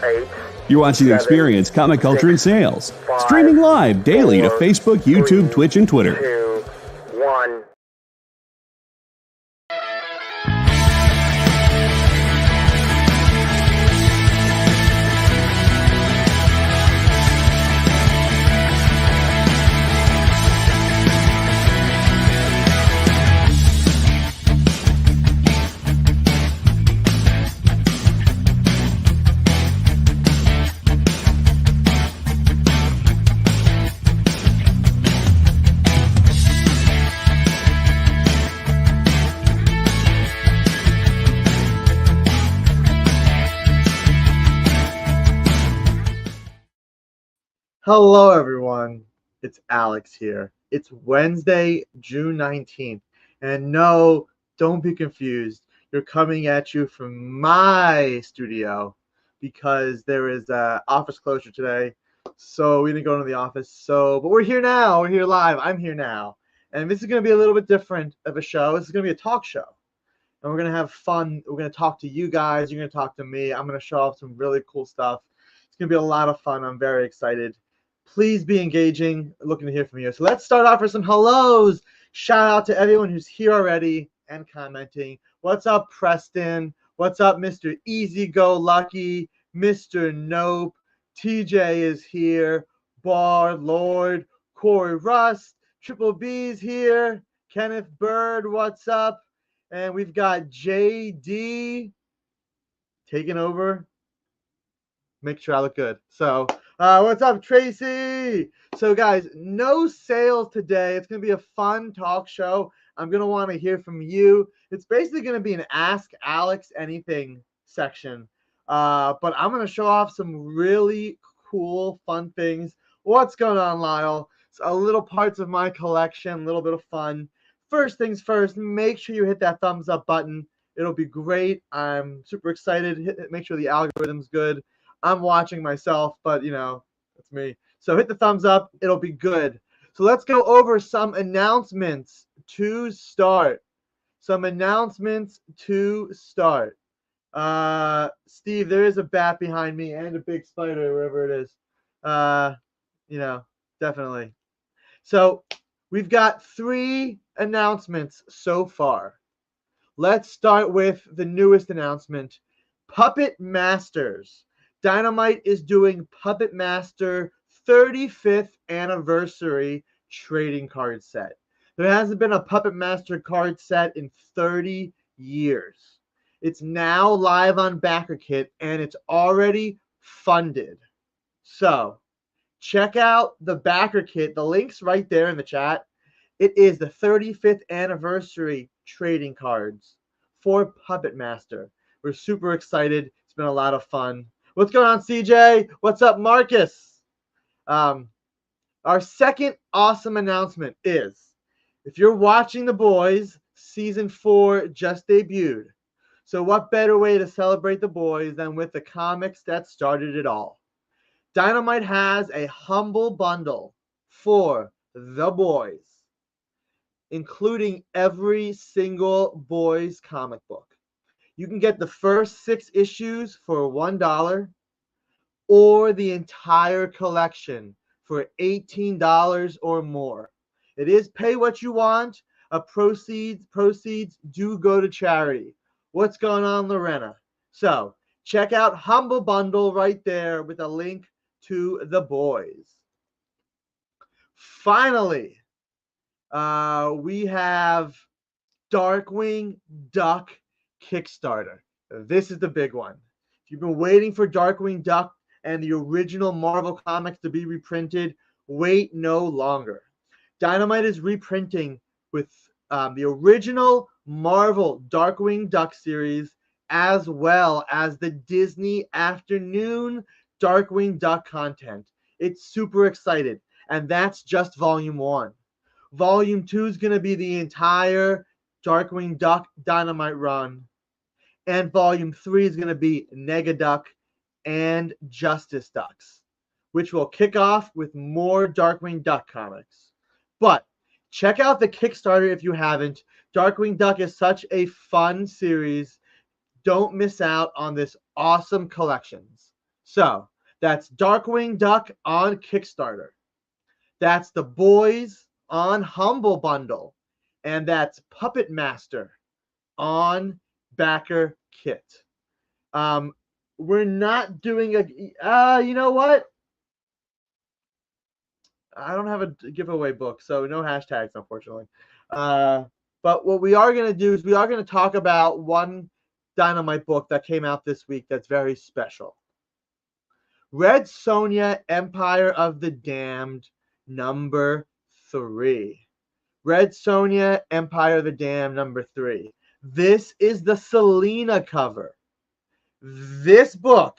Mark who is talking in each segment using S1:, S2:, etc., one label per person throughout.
S1: 8,
S2: You're watching
S1: 7,
S2: Experience Comic Culture and Sales.
S1: 5,
S2: Streaming live daily to
S1: 4,
S2: Facebook, YouTube,
S1: 3,
S2: Twitch, and Twitter.
S1: 2, 1.
S3: Hello, everyone. It's Alex here. It's Wednesday, June 19th. And no, don't be confused. You're coming at you from my studio because there is an office closure today. So we didn't go into the office. But we're here now. We're here live. I'm here now. And this is going to be a little bit different of a show. This is going to be a talk show. And we're going to have fun. We're going to talk to you guys. You're going to talk to me. I'm going to show off some really cool stuff. It's going to be a lot of fun. I'm very excited. Please be engaging. Looking to hear from you. So let's start off with some hellos. Shout out to everyone who's here already and commenting. What's up, Preston? What's up, Mr. Easy Go Lucky? Mr. Nope. TJ is here. Bar Lord. Corey Rust. Triple B's here. Kenneth Bird, what's up? And we've got JD taking over. Make sure I look good. So, what's up, Tracy? So, guys, no sales today. It's going to be a fun talk show. I'm going to want to hear from you. It's basically going to be an Ask Alex Anything section. But I'm going to show off some really cool, fun things. What's going on, Lyle? So, little parts of my collection, a little bit of fun. First things first, make sure you hit that thumbs up button. It'll be great. I'm super excited. Make sure the algorithm's good. I'm watching myself, but, you know, it's me. So hit the thumbs up. It'll be good. So let's go over some announcements to start. Steve, there is a bat behind me and a big spider, wherever it is. You know, definitely. So we've got 3 announcements so far. Let's start with the newest announcement, Puppet Masters. Dynamite is doing Puppet Master 35th anniversary trading card set. There hasn't been a Puppet Master card set in 30 years. It's now live on BackerKit and it's already funded. So check out the BackerKit. The link's right there in the chat. It is the 35th anniversary trading cards for Puppet Master. We're super excited. It's been a lot of fun. What's going on, CJ? What's up, Marcus? Our second awesome announcement is, if you're watching The Boys, Season 4 just debuted. So what better way to celebrate The Boys than with the comics that started it all? Dynamite has a humble bundle for The Boys, including every single Boys comic book. You can get the first 6 issues for $1 or the entire collection for $18 or more. It is pay what you want. Proceeds do go to charity. What's going on, Lorena? So check out Humble Bundle right there with a link to The Boys. Finally, we have Darkwing Duck Kickstarter. This is the big one. If you've been waiting for Darkwing Duck and the original Marvel comics to be reprinted, wait no longer. Dynamite is reprinting with the original Marvel Darkwing Duck series as well as the Disney Afternoon Darkwing Duck content. It's super excited, and that's just Volume 1. Volume 2 is going to be the entire Darkwing Duck Dynamite run. And Volume 3 is going to be Negaduck and Justice Ducks, which will kick off with more Darkwing Duck comics. But check out the Kickstarter if you haven't. Darkwing Duck is such a fun series. Don't miss out on this awesome collections. So that's Darkwing Duck on Kickstarter. That's The Boys on Humble Bundle. And that's Puppet Master on Backer Kit. We're not doing you know what? I don't have a giveaway book, so no hashtags, unfortunately. But what we are going to do is we are going to talk about one Dynamite book that came out this week that's very special. Red Sonja, Empire of the Damned, number 3. Red Sonja, Empire of the Damned, number 3. This is the Selena cover. This book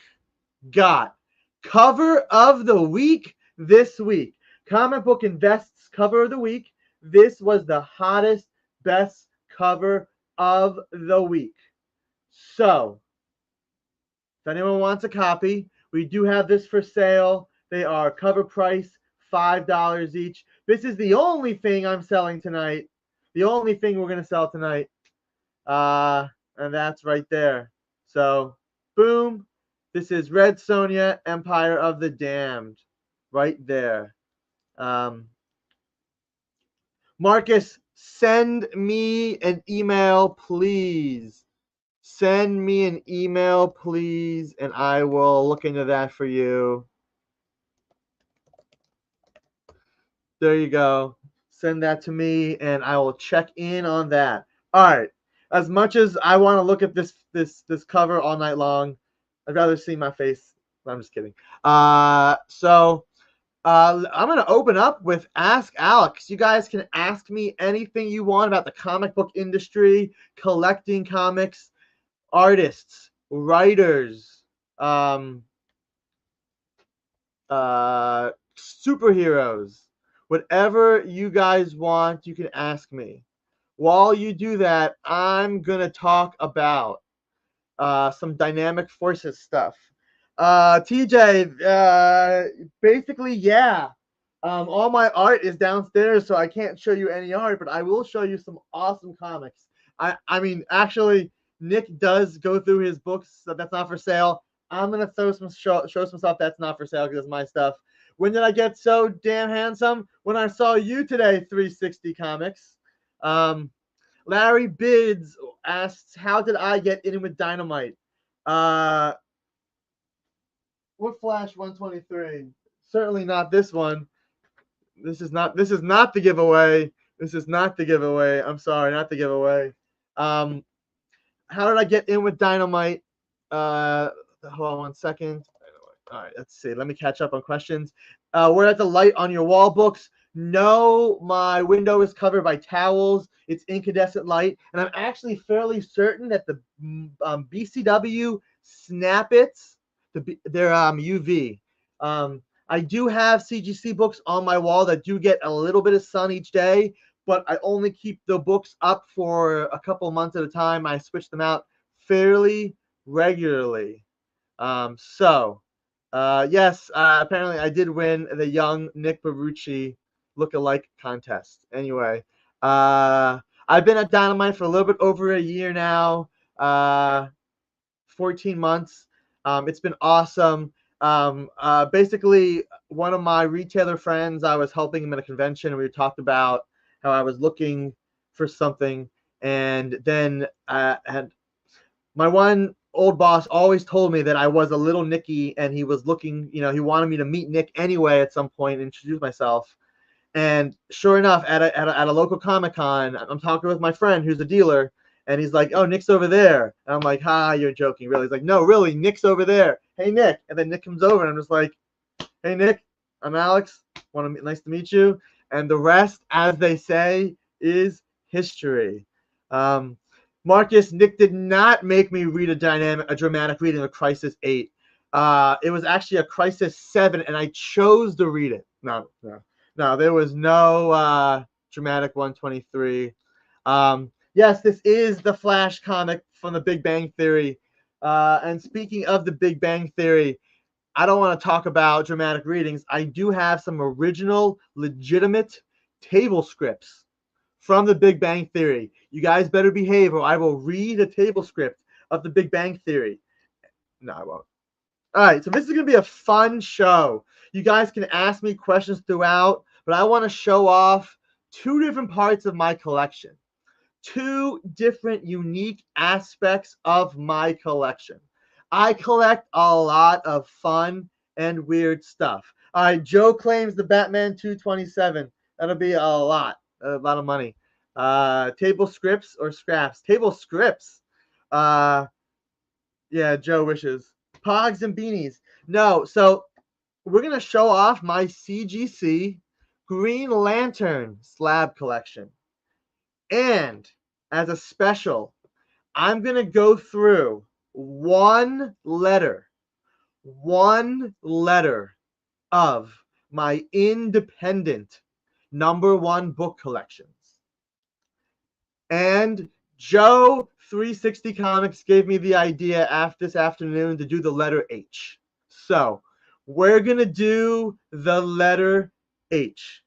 S3: got cover of the week this week. Comic Book Invest's cover of the week. This was the hottest, best cover of the week. So, if anyone wants a copy, we do have this for sale. They are cover price $5 each. This is the only thing I'm selling tonight. The only thing we're going to sell tonight. And that's right there. So, boom. This is Red Sonja, Empire of the Damned. Right there. Marcus, send me an email, please. Send me an email, please, and I will look into that for you. There you go. Send that to me, and I will check in on that. All right. As much as I want to look at this cover all night long, I'd rather see my face. I'm just kidding. I'm going to open up with Ask Alex. You guys can ask me anything you want about the comic book industry, collecting comics, artists, writers, superheroes. Whatever you guys want, you can ask me. While you do that, I'm going to talk about some dynamic forces stuff. TJ, basically, yeah. All my art is downstairs, so I can't show you any art, but I will show you some awesome comics. I mean, actually, Nick does go through his books that's not for sale. I'm gonna show some stuff that's not for sale because it's my stuff. When did I get so damn handsome? When I saw you today, 360 Comics. Larry Bids asks, how did I get in with Dynamite? What Flash 123? Certainly not this one. This is not the giveaway. This is not the giveaway. I'm sorry, not the giveaway. How did I get in with Dynamite? Hold on one second. All right, let's see. Let me catch up on questions. We're at the light on your wall books. No, my window is covered by towels. It's incandescent light, and I'm actually fairly certain that the BCW Snap-its, they're UV. I do have CGC books on my wall that do get a little bit of sun each day, but I only keep the books up for a couple months at a time. I switch them out fairly regularly. Yes, apparently I did win the young Nick Barucci look-alike contest. Anyway, I've been at Dynamite for a little bit over a year now, 14 months. It's been awesome. Basically, one of my retailer friends, I was helping him at a convention, and we talked about how I was looking for something, and then had my one old boss always told me that I was a little Nicky, and he was looking, he wanted me to meet Nick anyway at some point and introduce myself. And sure enough, at a local Comic-Con, I'm talking with my friend who's a dealer, and he's like, "Oh, Nick's over there." And I'm like, "Ha, you're joking, really?" He's like, "No, really, Nick's over there. Hey, Nick." And then Nick comes over, and I'm just like, "Hey, Nick, I'm Alex. Nice to meet you." And the rest, as they say, is history. Marcus, Nick did not make me read a dramatic reading of Crisis 8. It was actually a Crisis 7, and I chose to read it. No, there was no dramatic 123. Yes, this is the Flash comic from the Big Bang Theory. And speaking of the Big Bang Theory, I don't want to talk about dramatic readings. I do have some original, legitimate table scripts from the Big Bang Theory. You guys better behave, or I will read a table script of the Big Bang Theory. No, I won't. All right, so this is going to be a fun show. You guys can ask me questions throughout, but I want to show off two different parts of my collection. Two different unique aspects of my collection. I collect a lot of fun and weird stuff. All right, Joe claims the Batman 227. That'll be a lot of money. Table scripts or scraps? Table scripts. Yeah, Joe wishes. Pogs and beanies. No, so we're going to show off my CGC Green Lantern slab collection. And as a special, I'm going to go through one letter of my independent #1 book collections. And Joe 360 Comics gave me the idea after this afternoon to do the letter H. So we're going to do the letter H.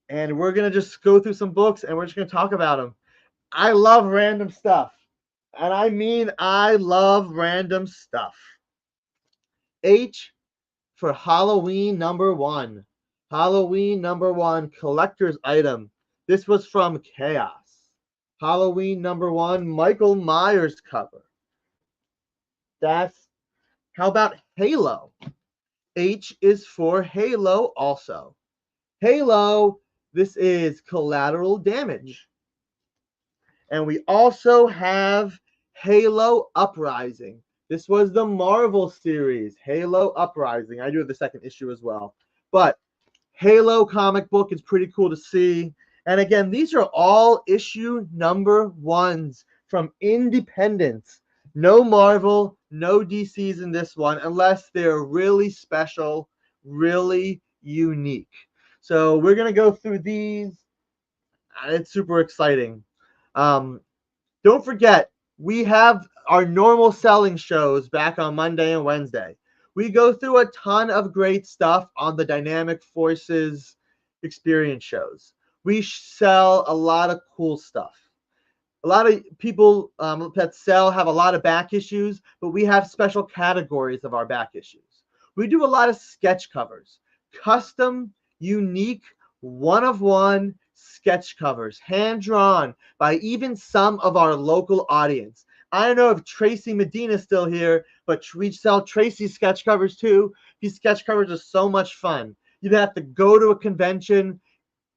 S3: And we're going to just go through some books and we're just going to talk about them. I love random stuff. And I mean, I love random stuff. H for Halloween #1. Halloween #1 collector's item. This was from Chaos. Halloween #1 Michael Myers cover. How about Halo? H is for Halo also. Halo, this is Collateral Damage. And we also have Halo Uprising. This was the Marvel series, Halo Uprising. I do have the second issue as well. But Halo comic book is pretty cool to see. And again, these are all issue #1s from independents. No Marvel, no DCs in this one, unless they're really special, really unique. So we're going to go through these. It's super exciting. Don't forget, we have our normal selling shows back on Monday and Wednesday. We go through a ton of great stuff on the Dynamic Forces experience shows. We sell a lot of cool stuff. A lot of people that sell have a lot of back issues, but we have special categories of our back issues. We do a lot of sketch covers, custom, unique, one-of-one sketch covers, hand-drawn by even some of our local audience. I don't know if Tracy Medina's still here, but we sell Tracy's sketch covers too. These sketch covers are so much fun. You'd have to go to a convention,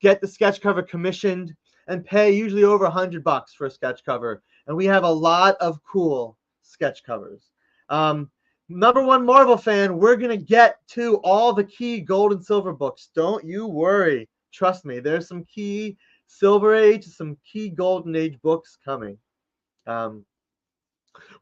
S3: get the sketch cover commissioned, and pay usually over $100 for a sketch cover. And we have a lot of cool sketch covers. #1 Marvel fan, we're going to get to all the key gold and silver books. Don't you worry. Trust me, there's some key Silver Age, some key Golden Age books coming.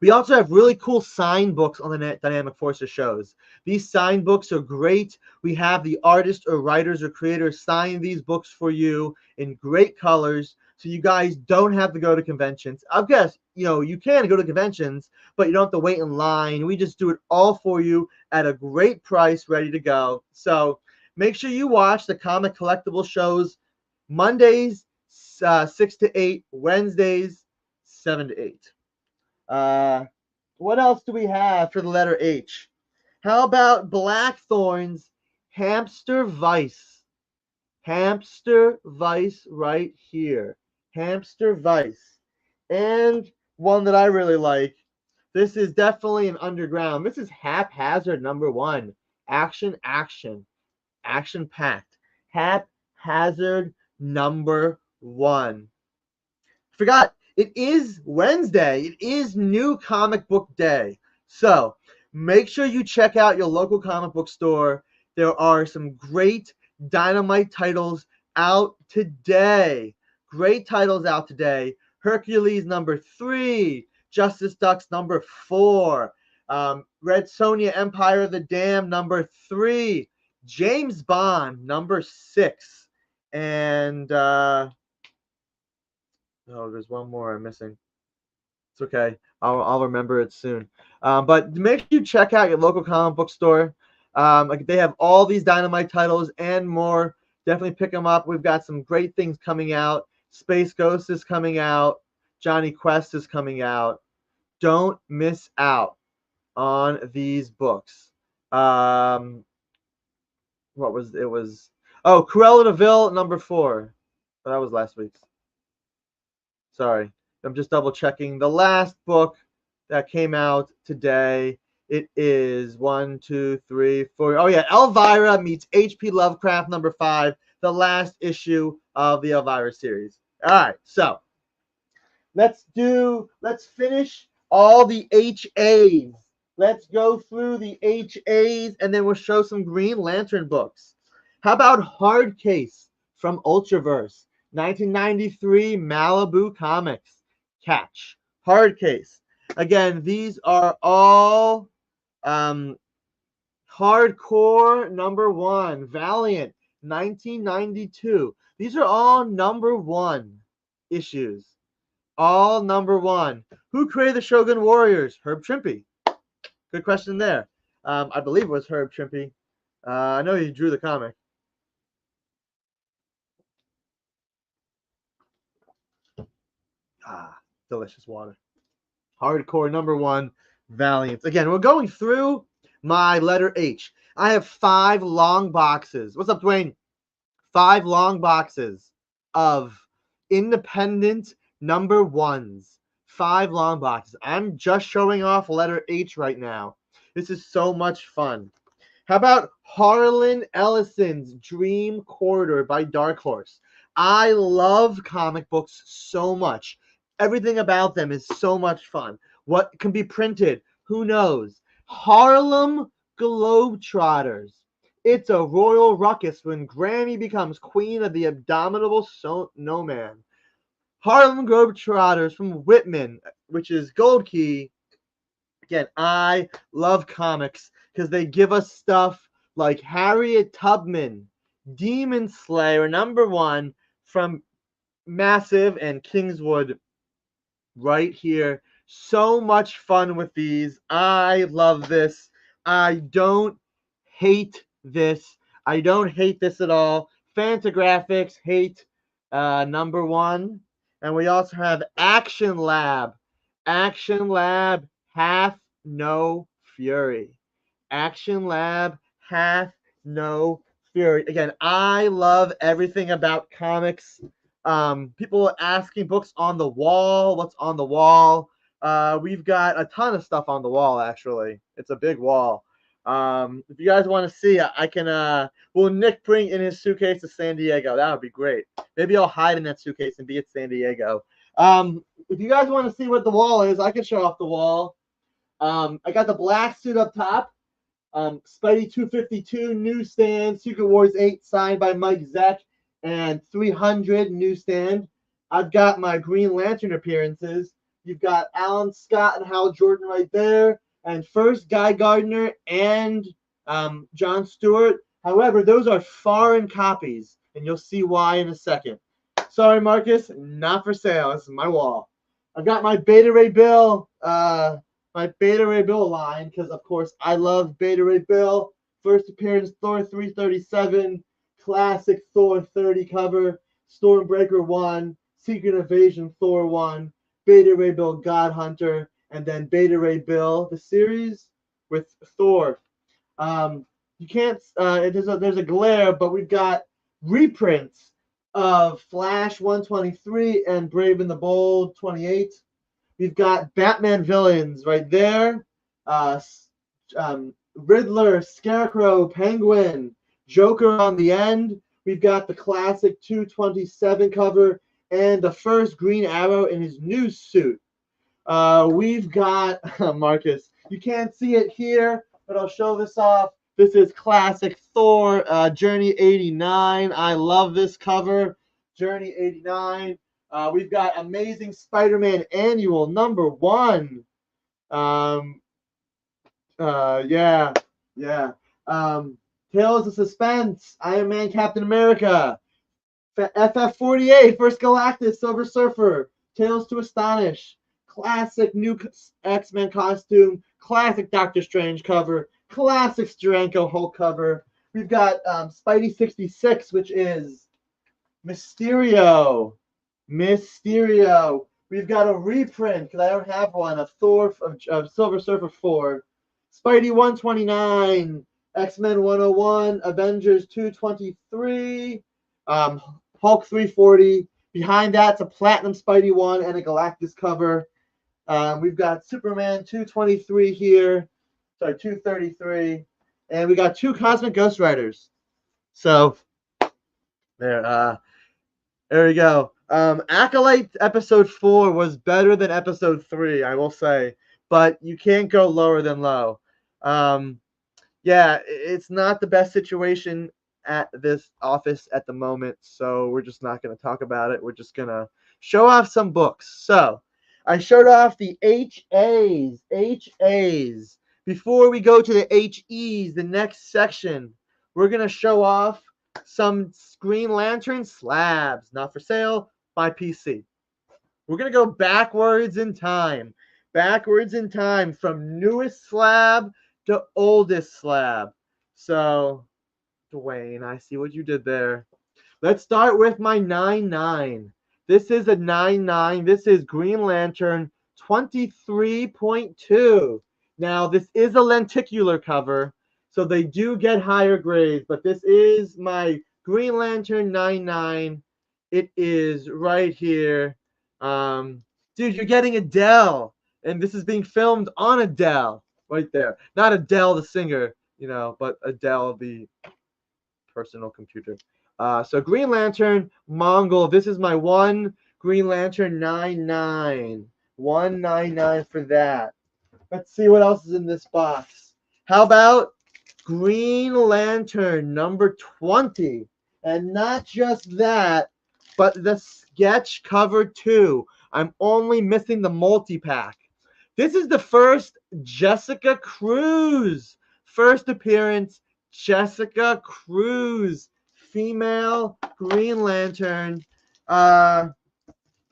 S3: We also have really cool signed books on the Dynamic Forces shows. These signed books are great. We have the artists or writers or creators sign these books for you in great colors, so you guys don't have to go to conventions. I guess, you can go to conventions, but you don't have to wait in line. We just do it all for you at a great price, ready to go. So make sure you watch the Comic Collectible shows Mondays 6 to 8, Wednesdays 7 to 8. What else do we have for the letter H? How about Blackthorn's Hamster Vice? Hamster Vice right here. Hamster Vice. And one that I really like. This is definitely an underground. This is Haphazard #1. Action, action. Action-packed. Haphazard #1. Forgot. It is Wednesday. It is New Comic Book Day. So make sure you check out your local comic book store. There are some great Dynamite titles out today. Great titles out today. Hercules #3. Justice Ducks #4. Red Sonja Empire of the Dam #3. James Bond #6. And there's one more I'm missing. It's okay. I'll remember it soon. But make sure you check out your local comic book store. They have all these Dynamite titles and more. Definitely pick them up. We've got some great things coming out. Space Ghost is coming out. Johnny Quest is coming out. Don't miss out on these books. What was it? Was Cruella de Vil #4. Oh, that was last week's. Sorry, I'm just double checking. The last book that came out today. It is 1, 2, 3, 4. Oh yeah, Elvira meets H.P. Lovecraft #5, the last issue of the Elvira series. All right, so let's finish all the HAs. Let's go through the HAs and then we'll show some Green Lantern books. How about Hard Case from Ultraverse, 1993 Malibu Comics. Catch. Hard Case. Again, these are all hardcore #1. Valiant, 1992. These are all #1 issues. All #1. Who created the Shogun Warriors? Herb Trimpe. Good question there. I believe it was Herb Trimpe. I know he drew the comic. Delicious water. Hardcore #1, Valiant. Again, we're going through my letter H. I have 5 long boxes. What's up, Dwayne? 5 long boxes of independent #1s. 5 long boxes. I'm just showing off letter H right now. This is so much fun. How about Harlan Ellison's Dream Corridor by Dark Horse? I love comic books so much. Everything about them is so much fun. What can be printed? Who knows? Harlem Globetrotters. It's a royal ruckus when Granny becomes queen of the abominable snowman. Harlem Globetrotters from Whitman, which is Gold Key. Again, I love comics because they give us stuff like Harriet Tubman, Demon Slayer #1 from Massive and Kingswood right here. So much fun with these. I love this. I don't hate this. I don't hate this at all. Fantagraphics hate #1. And we also have Action Lab. Action Lab hath no fury. Action Lab hath no fury. Again, I love everything about comics. People asking books on the wall. What's on the wall? We've got a ton of stuff on the wall, actually. It's a big wall. If you guys want to see, I can, will Nick bring in his suitcase to San Diego? That would be great. Maybe I'll hide in that suitcase and be at San Diego. If you guys want to see what the wall is, I can show off the wall. I got the black suit up top. Spidey 252 newsstand, Secret Wars 8 signed by Mike Zeck, and 300 newsstand. I've got my Green Lantern appearances. You've got Alan Scott and Hal Jordan right there, and first Guy Gardner and John Stewart. However, those are foreign copies, and you'll see why in a second. Sorry, Marcus, not for sale. This is my wall. I've got my Beta Ray Bill, line, because of course I love Beta Ray Bill. First appearance Thor 337, classic Thor 30 cover, Stormbreaker 1, Secret Invasion Thor 1, Beta Ray Bill God Hunter, and then Beta Ray Bill the series with Thor. You can't. There's a glare, but we've got reprints of Flash 123 and Brave and the Bold 28. We've got Batman villains right there. Riddler, Scarecrow, Penguin, Joker on the end. We've got the classic 227 cover and the first Green Arrow in his new suit. We've got Marcus. You can't see it here, but I'll show this off. This is classic Thor, Journey 89. I love this cover, Journey 89. We've got Amazing Spider-Man Annual #1. Tales of Suspense, Iron Man, Captain America, FF48, First Galactus, Silver Surfer, Tales to Astonish, classic new X-Men costume, classic Doctor Strange cover, classic Steranko Hulk cover. We've got Spidey 66, which is Mysterio. We've got a reprint, because I don't have one, of Thor, of Silver Surfer 4. Spidey 129, X-Men 101, Avengers 223, Hulk 340. Behind that's a Platinum Spidey 1 and a Galactus cover. We've got Superman 223 here. Sorry, 233. And we got 2 Cosmic Ghost Riders. So, there we go. Acolyte episode 4 was better than episode 3, I will say. But you can't go lower than low. Yeah, it's not the best situation at this office at the moment, so we're just not going to talk about it. We're just going to show off some books. So, I showed off the HAs. Before we go to the HEs, the next section, we're going to show off some Green Lantern slabs. Not for sale, by PC. We're going to go backwards in time. Backwards in time from newest slab to oldest slab. So, Dwayne, I see what you did there. Let's start with my 9-9. This is a 9-9. This is Green Lantern 23.2. Now, this is a lenticular cover, so they do get higher grades, but this is my Green Lantern 9-9. It is right here. Dude, you're getting Adele, and this is being filmed on Adele right there. Not Adele, the singer, but Adele, the personal computer. So Green Lantern, Mongol. This is my one Green Lantern 9-9. 199 for that. Let's see what else is in this box. How about Green Lantern number 20? And not just that, but the sketch cover 2. I'm only missing the multi-pack. This is the first Jessica Cruz. First appearance, Jessica Cruz. Female Green Lantern.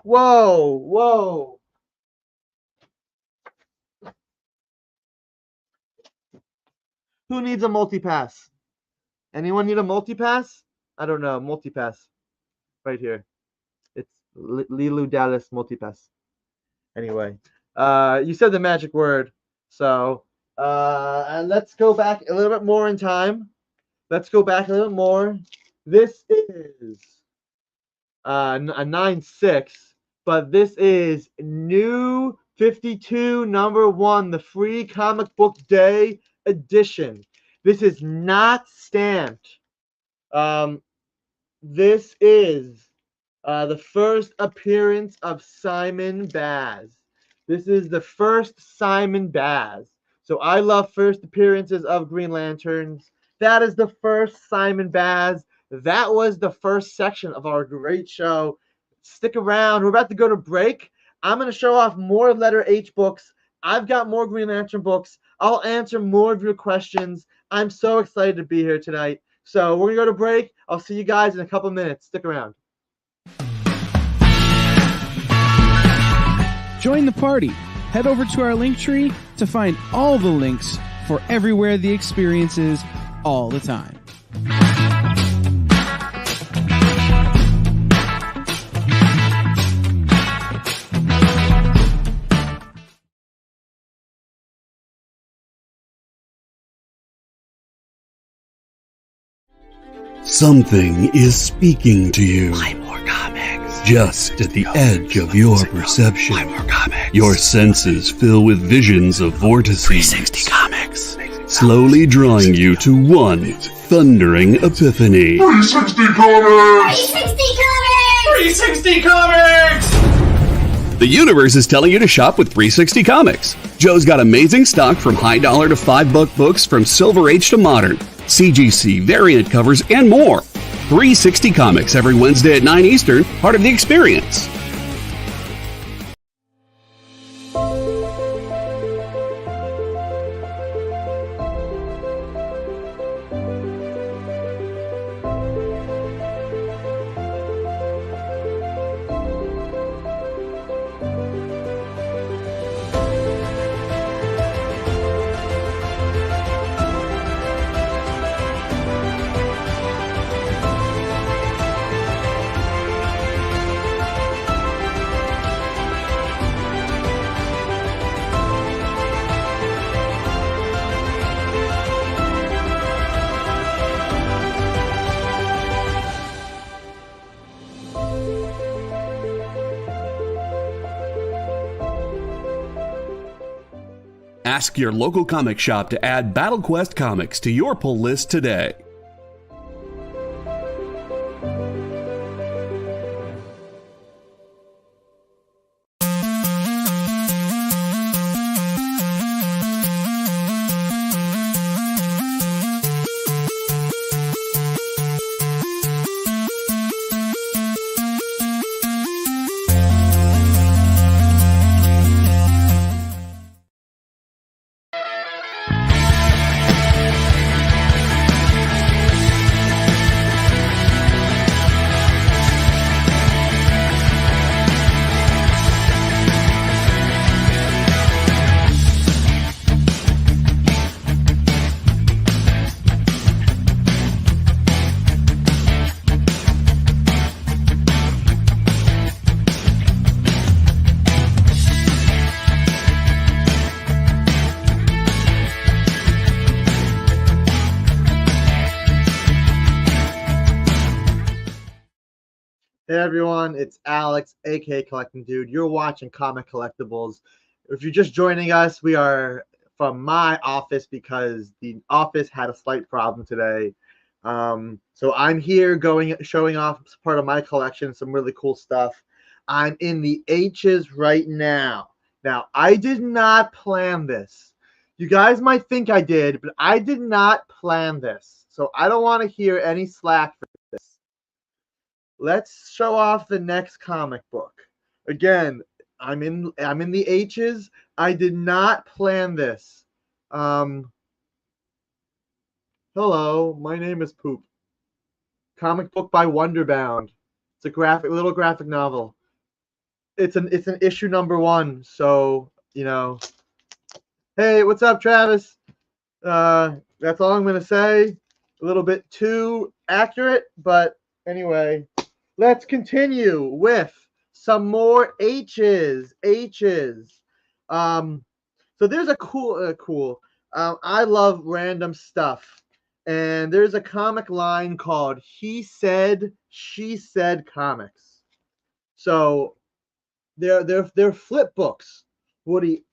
S3: Whoa. Who needs a multi-pass? Anyone need a multi-pass? I don't know. Multi-pass. Right here. It's Lilu Dallas multi-pass. Anyway. You said the magic word. So, and let's go back a little bit more in time. Let's go back a little more. This is a 9-6, but this is New 52 number 1, the Free Comic Book Day edition. This is not stamped. This is the first appearance of Simon Baz. This is the first Simon Baz. So I love first appearances of Green Lanterns. That is the first Simon Baz. That was the first section of our great show. Stick around. We're about to go to break. I'm going to show off more letter H books. I've got more Green Lantern books. I'll answer more of your questions. I'm so excited to be here tonight. So we're going to go to break. I'll see you guys in a couple minutes. Stick around.
S1: Join the party. Head over to our link tree to find all the links for everywhere the experience is all the time.
S4: Something is speaking to you.
S5: Buy more comics.
S4: Just at the edge of your perception.
S5: Buy more comics.
S4: Your senses fill with visions of vortices.
S5: 360 comics.
S4: Slowly drawing you to one thundering epiphany.
S5: 360 comics.
S6: 360 comics!
S2: The universe is telling you to shop with 360 Comics. Joe's got amazing stock from high dollar to $5 books from Silver Age to Modern, CGC, variant covers, and more. 360 Comics every Wednesday at 9 Eastern, part of The Experience. Ask your local comic shop to add Battle Quest comics to your pull list today.
S3: Hey everyone, it's Alex, aka Collecting Dude. You're watching Comic Collectables. If you're just joining us, we are from my office because the office had a slight problem today. So I'm here showing off part of my collection, some really cool stuff. I'm in the H's right now. Now, I did not plan this. You guys might think I did, but I did not plan this. So I don't want to hear any slack for this. Let's show off the next comic book. Again, I'm in the H's. I did not plan this. Hello, my name is Poop. Comic book by Wonderbound. It's a little graphic novel. It's an issue number 1. So hey, what's up, Travis? That's all I'm gonna say. A little bit too accurate, but anyway. Let's continue with some more H's. So there's a cool. I love random stuff, and there's a comic line called "He Said, She Said" comics. So they're flip books. Woody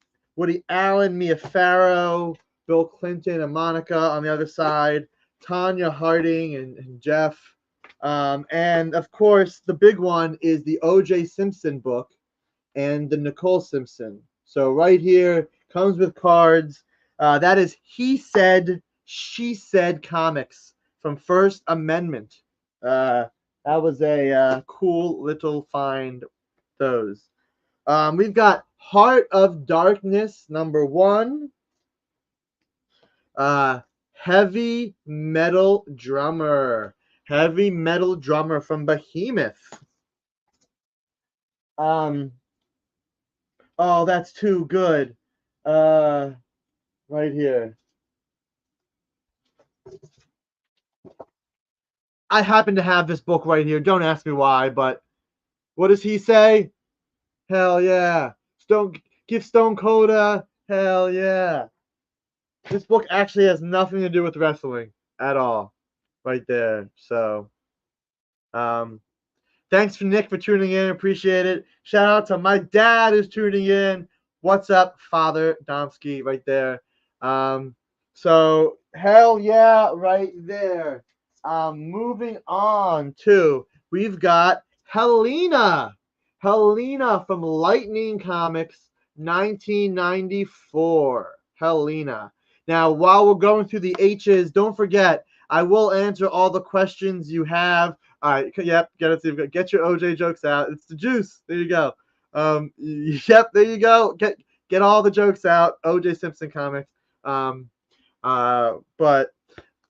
S3: Allen, Mia Farrow, Bill Clinton, and Monica on the other side. Tanya Harding and Jeff. And of course, the big one is the O.J. Simpson book and the Nicole Simpson. So right here comes with cards. That is He Said, She Said comics from First Amendment. That was a cool little find. Those. We've got Heart of Darkness number 1. Heavy Metal Drummer. Heavy Metal Drummer from Behemoth. Oh, that's too good. Right here. I happen to have this book right here. Don't ask me why, but what does he say? Hell yeah. Give Stone Cold a hell yeah. This book actually has nothing to do with wrestling at all. Right there. So thanks for Nick for tuning in. Appreciate it. Shout out to my dad who's tuning in. What's up, Father Domsky, right there. So hell yeah, right there. Moving on to, we've got Helena from Lightning Comics 1994. Helena. Now, while we're going through the H's, don't forget, I will answer all the questions you have. All right, yep, get your OJ jokes out. It's the juice. There you go. Yep, there you go. Get all the jokes out. OJ Simpson comics. But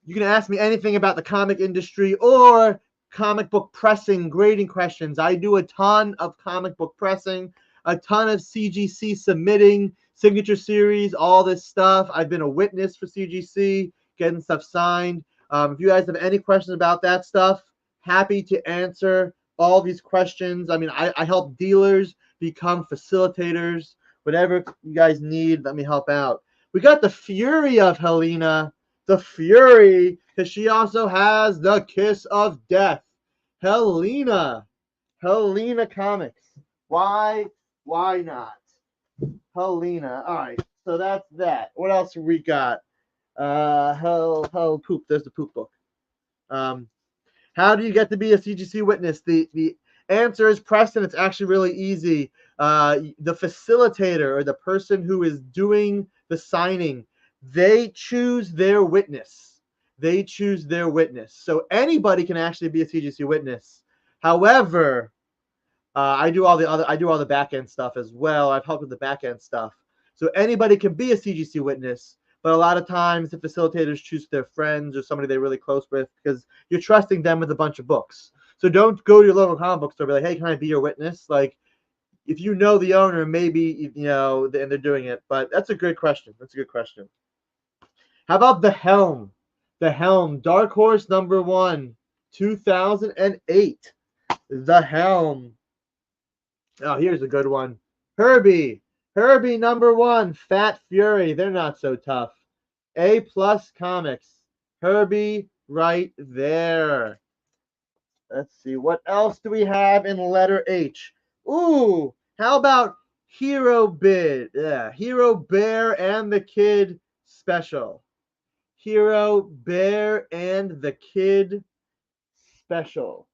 S3: you can ask me anything about the comic industry or comic book pressing, grading questions. I do a ton of comic book pressing, a ton of CGC submitting, signature series, all this stuff. I've been a witness for CGC, getting stuff signed. If you guys have any questions about that stuff, happy to answer all these questions. I mean, I help dealers become facilitators. Whatever you guys need, let me help out. We got the Fury of Helena. The Fury, because she also has the Kiss of Death. Helena Comics. Why not? Helena. All right. So that's that. What else we got? Hell, poop. There's the poop book. How do you get to be a CGC witness? The answer is, Preston. It's actually really easy. The facilitator or the person who is doing the signing, they choose their witness. They choose their witness. So anybody can actually be a CGC witness. However, I do all the back end stuff as well. I've helped with the back end stuff. So anybody can be a CGC witness, but a lot of times the facilitators choose their friends or somebody they're really close with because you're trusting them with a bunch of books. So don't go to your local comic book store and be like, hey, can I be your witness? Like, if you know the owner, maybe, and they're doing it. But that's a good question. That's a good question. How about The Helm? The Helm, Dark Horse #1, 2008. The Helm. Oh, here's a good one. Herbie #1, Fat Fury. They're not so tough. A+ Comics. Herbie right there. Let's see. What else do we have in letter H? Ooh, how about Hero Bid? Yeah, Hero Bear and the Kid special. Hero Bear and the Kid special.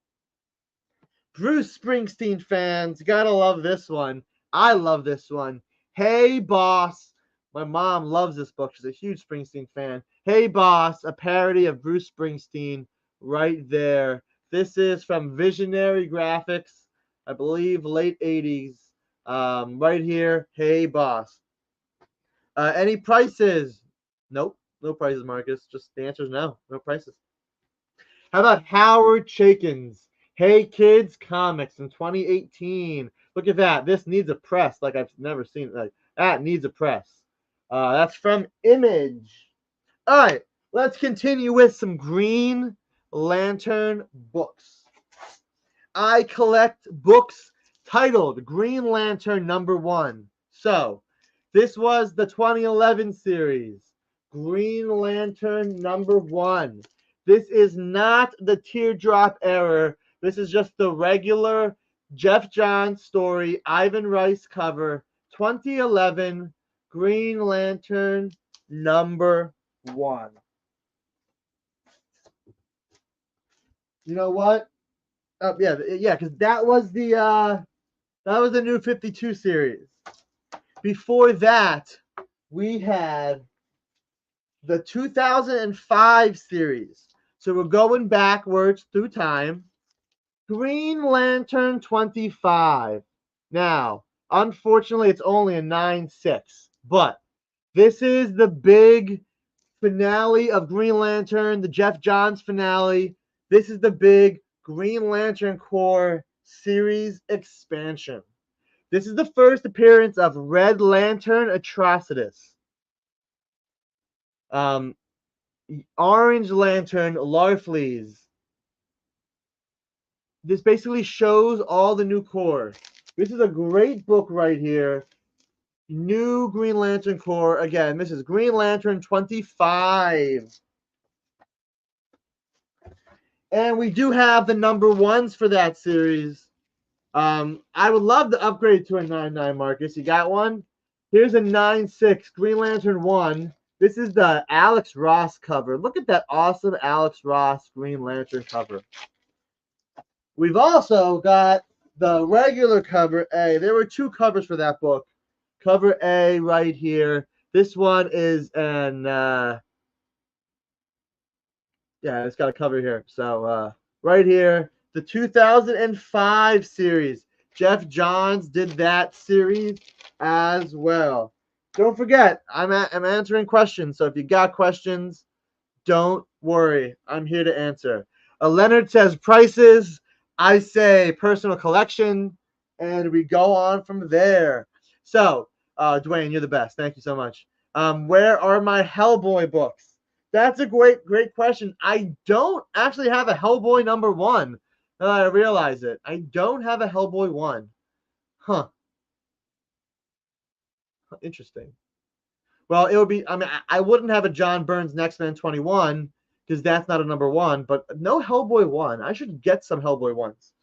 S3: Bruce Springsteen fans, gotta love this one. I love this one. Hey Boss. My mom loves this book. She's a huge Springsteen fan. Hey Boss, a parody of Bruce Springsteen right there. This is from Visionary Graphics, I believe late 80s. Right here. Hey Boss. Any prices? Nope. No prices, Marcus. Just the answer is no. No prices. How about Howard Chaykin's Hey Kids Comics in 2018? Look at that. This needs a press like I've never seen it. Like, that needs a press. That's from Image. All right, let's continue with some Green Lantern books. I collect books titled Green Lantern #1. So, this was the 2011 series. Green Lantern #1. This is not the Teardrop Error. This is just the regular Jeff Johns story, Ivan Rice cover, 2011, Green Lantern #1. You know what? Oh, yeah, because that was the New 52 series. Before that, we had the 2005 series. So we're going backwards through time. Green Lantern 25. Now, unfortunately, it's only a 9.6, but this is the big finale of Green Lantern, the Jeff Johns finale. This is the big Green Lantern Corps series expansion. This is the first appearance of Red Lantern Atrocitus. Orange Lantern Larfleeze. This basically shows all the new Corps. This is a great book right here. New Green Lantern Corps. Again, this is Green Lantern 25. And we do have the #1s for that series. I would love to upgrade to a 9.9, Marcus. You got one? Here's a 9.6 Green Lantern 1. This is the Alex Ross cover. Look at that awesome Alex Ross Green Lantern cover. We've also got the regular cover A. There were two covers for that book. Cover A right here. This one is an it's got a cover here. So right here, the 2005 series. Jeff Johns did that series as well. Don't forget, I'm answering questions. So if you got questions, don't worry. I'm here to answer. Leonard says prices. I say personal collection, and we go on from there. So, Dwayne, you're the best. Thank you so much. Where are my Hellboy books? That's a great question. I don't actually have a Hellboy #1. Now that I realize it, I don't have a Hellboy 1. Huh. Interesting. Well, it would be. I mean, I wouldn't have a John Burns X-Men 21 because that's not a #1. But no Hellboy 1. I should get some Hellboy 1s.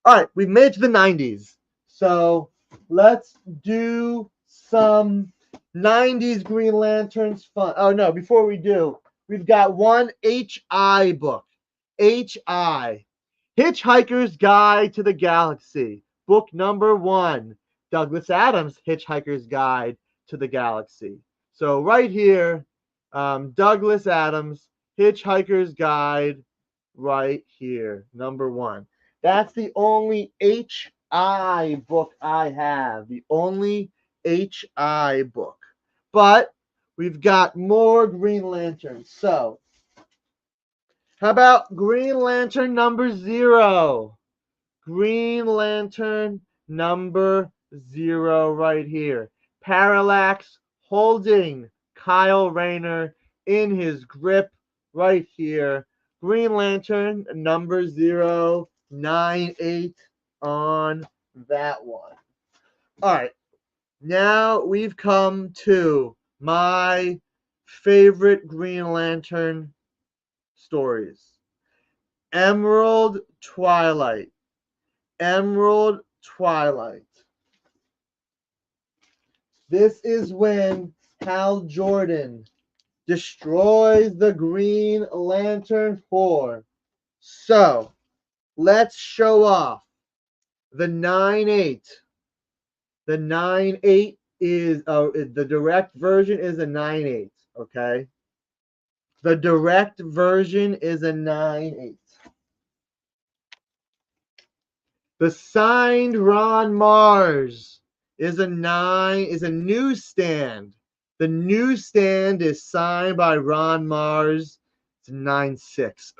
S3: All right, we've made it to the 90s. So let's do some 90s Green Lanterns fun. Oh no, before we do, we've got one HI book. HI. Hitchhiker's Guide to the Galaxy. Book number 1. Douglas Adams' Hitchhiker's Guide to the Galaxy. So right here, Douglas Adams, Hitchhiker's Guide, right here, number 1. That's the only HI book I have. The only HI book. But we've got more Green Lanterns. So, how about Green Lantern number 0? Green Lantern number 0 right here. Parallax holding Kyle Rayner in his grip right here. Green Lantern number 0, 9/8 on that one. All right. Now we've come to my favorite Green Lantern stories. Emerald Twilight. Emerald Twilight. This is when Hal Jordan destroys the Green Lantern Corps. So, let's show off the 9/8. The 9/8 is the direct version is a 9/8, okay? The direct version is a 9/8. The signed Ron Mars is a newsstand. The newsstand is signed by Ron Mars. It's 9/6.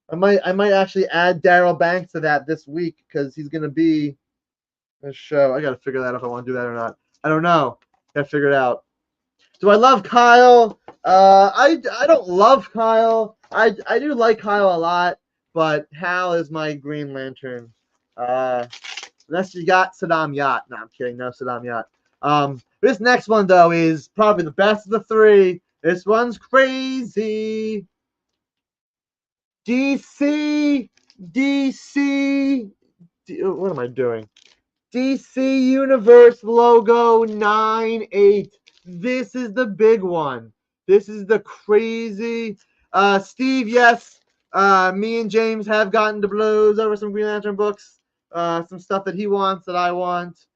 S3: I might actually add Daryl Banks to that this week because he's gonna be a show. I gotta figure that out if I want to do that or not. I don't know. Gotta figure it out. Do I love Kyle? I don't love Kyle. I do like Kyle a lot, but Hal is my Green Lantern. Unless you got Saddam Yacht. No, I'm kidding. No Saddam Yacht. This next one though is probably the best of the 3. This one's crazy. DC. What am I doing? DC Universe logo 9/8. This is the big one. This is the crazy. Steve, yes, me and James have gotten to blows over some Green Lantern books. Some stuff that he wants that I want.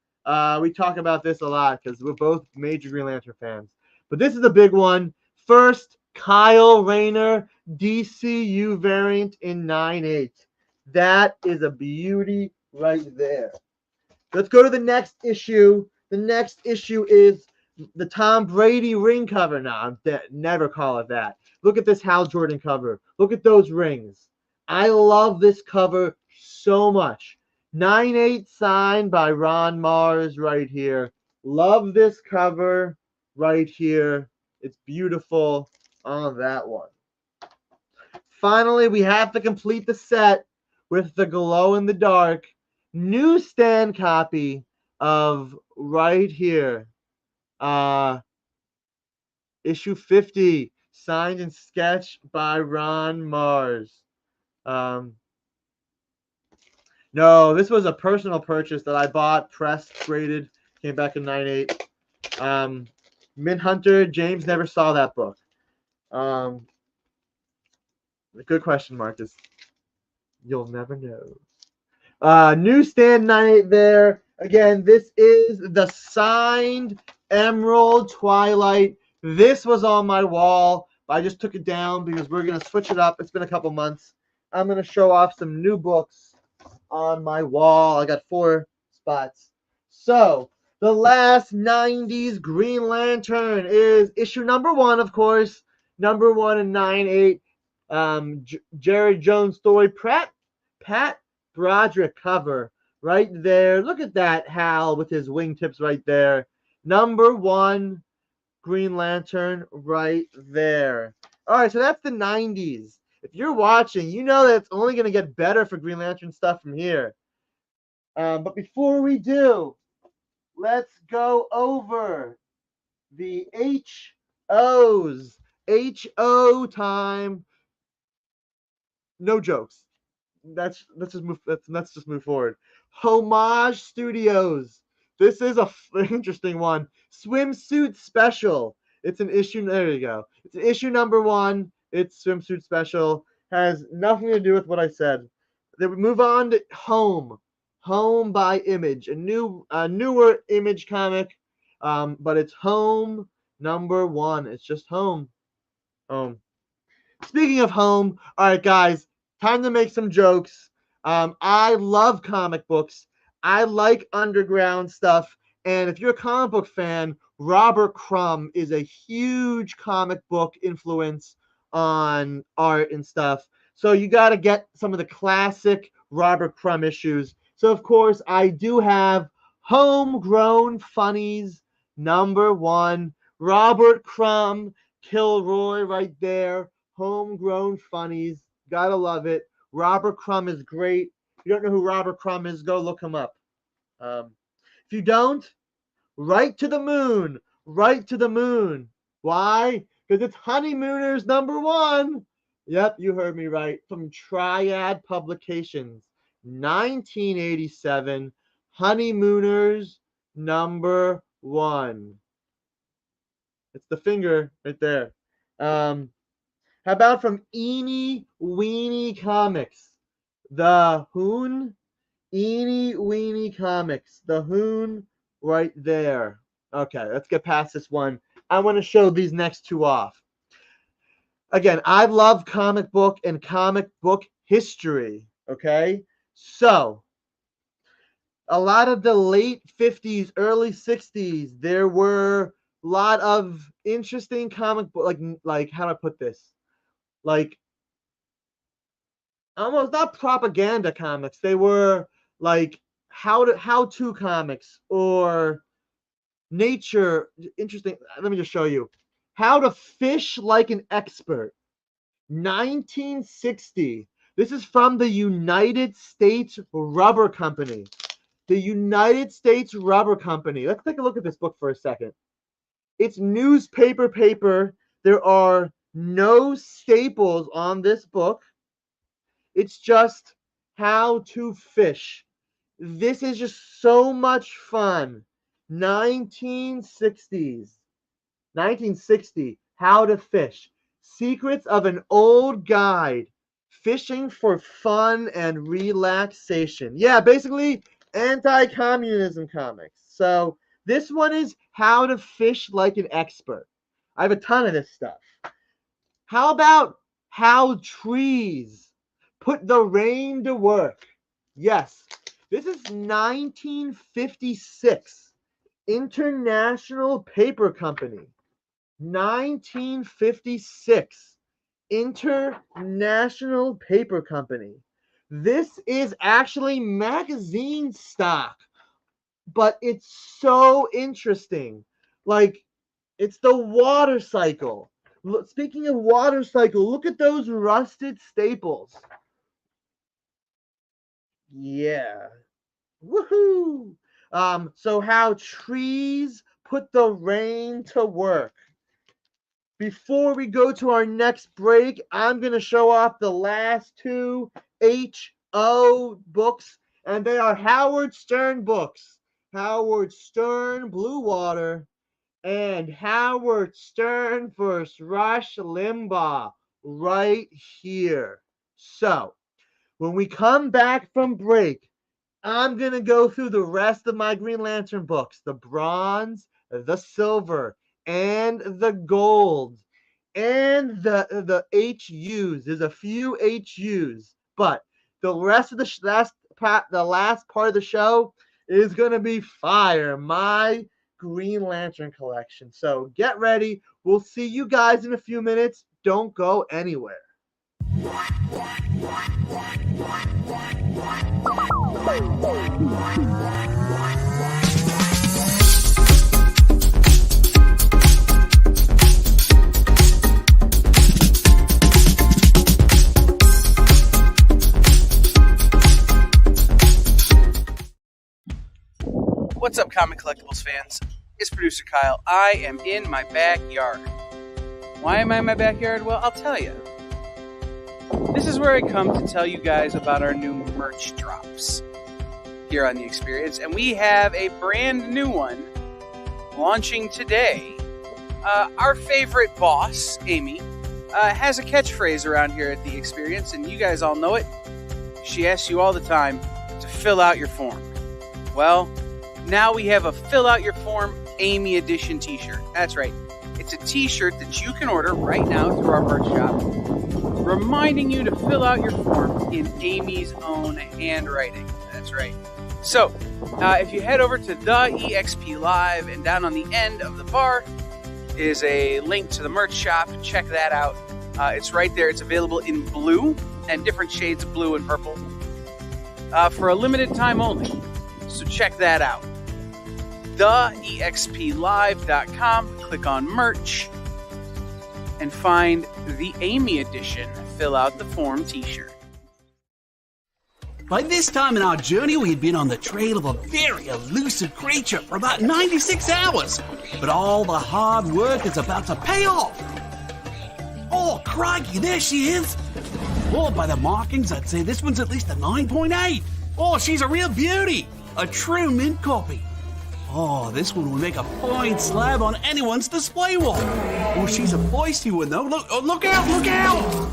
S3: We talk about this a lot because we're both major Green Lantern fans. But this is the big one. First, Kyle Rayner DCU variant in 9/8. That is a beauty right there. Let's go to the next issue. The next issue is the Tom Brady ring cover. No, never call it that. Look at this Hal Jordan cover. Look at those rings. I love this cover so much. 9/8 signed by Ron Mars right here. Love this cover right here. It's beautiful on that one. Finally, we have to complete the set with the glow-in-the-dark newsstand copy of right here. Issue 50, signed and sketched by Ron Mars. No, this was a personal purchase that I bought, pressed, graded, came back in 9/8. Mint Hunter, James never saw that book. The good question, Marcus. You'll never know. Newsstand 9/8 there. Again, this is the signed Emerald Twilight. This was on my wall. I just took it down because we're going to switch it up. It's been a couple months. I'm going to show off some new books on my wall. I got 4 spots. So, the last 90s Green Lantern is issue number 1, of course. Number 1 in 9/8. Jared Jones story. Pat Broderick cover right there. Look at that Hal with his wingtips right there. Number 1 Green Lantern right there. All right, so that's the 90s. If you're watching, you know that it's only going to get better for Green Lantern stuff from here. But before we do, let's go over the HOs. HO time. No jokes. Let's just move forward. Homage Studios. This is a interesting one. Swimsuit special. It's an issue. There you go. It's issue number 1. It's swimsuit special. Has nothing to do with what I said. Then we move on to Home. Home by Image. A newer Image comic. But it's Home number 1. It's just Home. Home. Speaking of Home, all right, guys, time to make some jokes. I love comic books. I like underground stuff. And if you're a comic book fan, Robert Crumb is a huge comic book influence on art and stuff. So you got to get some of the classic Robert Crumb issues. So, of course, I do have Homegrown Funnies number 1. Robert Crumb, Kilroy right there. Homegrown Funnies. Gotta love it. Robert Crumb is great. If you don't know who Robert Crumb is, go look him up. If you don't, Right to the Moon. Right to the Moon. Why? Because it's Honeymooners number 1. Yep, you heard me right. From Triad Publications. 1987. Honeymooners number 1. It's the finger right there. How about from Eeny Weeny Comics? The Hoon? Eeny Weeny Comics. The Hoon right there. Okay, let's get past this one. I want to show these next 2 off. Again, I love comic book and comic book history. Okay? So, a lot of the late 50s, early 60s, there were a lot of interesting comic book, like how do I put this? Like, almost not propaganda comics. They were like how-to comics or nature. Interesting. Let me just show you. How to Fish Like an Expert. 1960. This is from the United States Rubber Company. The United States Rubber Company. Let's take a look at this book for a second. It's newspaper paper. There are no staples on this book. It's just how to fish. This is just so much fun. 1960s. 1960. How to Fish. Secrets of an Old Guide. Fishing for fun and relaxation. Yeah, basically anti-communism comics. So this one is How to Fish Like an Expert. I have a ton of this stuff. How about How Trees Put the Rain to Work? Yes, this is 1956. International Paper Company. 1956. International Paper Company. This is actually magazine stock, but it's so interesting. Like, it's the water cycle. Speaking of water cycle, look at those rusted staples. Yeah. Woohoo! So How Trees Put the Rain to Work. Before we go to our next break, I'm going to show off the last 2 H.O. books, and they are Howard Stern books. Howard Stern, Blue Water, and Howard Stern vs. Rush Limbaugh right here. So, when we come back from break, I'm going to go through the rest of my Green Lantern books, the bronze, the silver, and the gold, and the HUs. There's a few HUs, but the rest of the last part of the show is going to be fire. My Green Lantern collection. So get ready. We'll see you guys in a few minutes. Don't go anywhere.
S1: What's up, Comic Collectables fans? It's producer Kyle. I am in my backyard. Why am I in my backyard? Well, I'll tell you. This is where I come to tell you guys about our new merch drops. here on The Experience, and we have a brand new one launching today. Our favorite boss, Amy, has a catchphrase around here at The Experience, and you guys all know it. She asks you all the time to fill out your form. Well, now we have a Fill Out Your Form Amy Edition t-shirt. That's right. It's a t-shirt that you can order right now through our merch shop, reminding you to fill out your form in Amy's own handwriting. That's right. So, if you head over to the EXP Live, and down on the end of the bar is a link to the merch shop. Check that out. It's right there. It's available in blue and different shades of blue and purple for a limited time only. So check that out. TheEXPLive.com. Click on merch and find the Amy Edition Fill Out the Form t-shirt.
S2: By this time in our journey, we had been on the trail of a very elusive creature for about 96 hours. But all the hard work is about to pay off. Oh, crikey, there she is. Oh, by the markings, I'd say this one's at least a 9.8. Oh, she's a real beauty. A true mint copy. Oh, this one would make a fine slab on anyone's display wall. Oh, she's a feisty one, though. Look out, look out!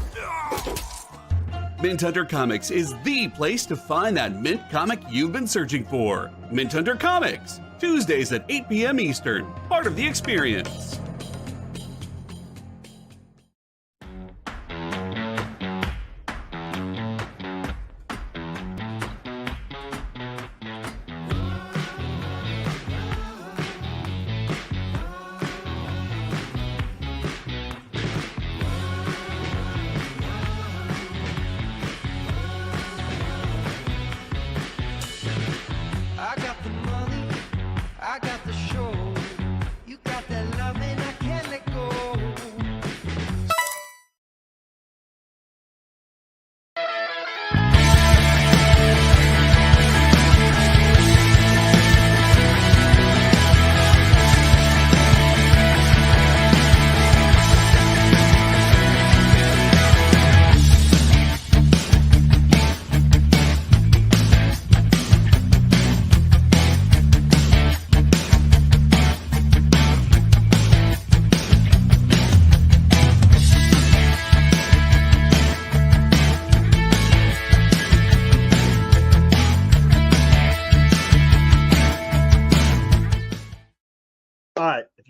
S2: Mint Hunter Comics is the place to find that mint comic you've been searching for. Mint Hunter Comics, Tuesdays at 8 p.m. Eastern, part of The Experience.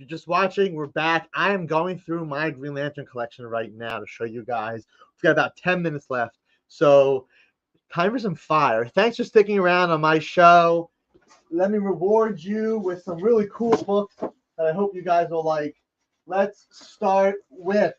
S3: Just watching, we're back. I am going through my Green Lantern collection right now to show you guys. We've got about 10 minutes left, so time for some fire. Thanks for sticking around on my show. Let me reward you with some really cool books that I hope you guys will like. Let's start with,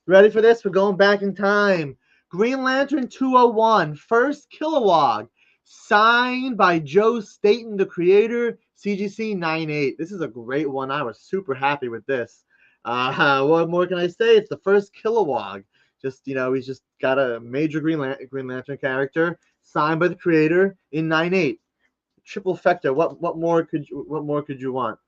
S3: ready for this? We're going back in time. Green Lantern 201, first Kilowog, signed by Joe Staton, the creator, CGC 98. This is a great one. I was super happy with this. What more can I say? It's the first Kilowog. Just, he's just got a major Green Lantern character signed by the creator in 98. Triple Fecta. What more could you want?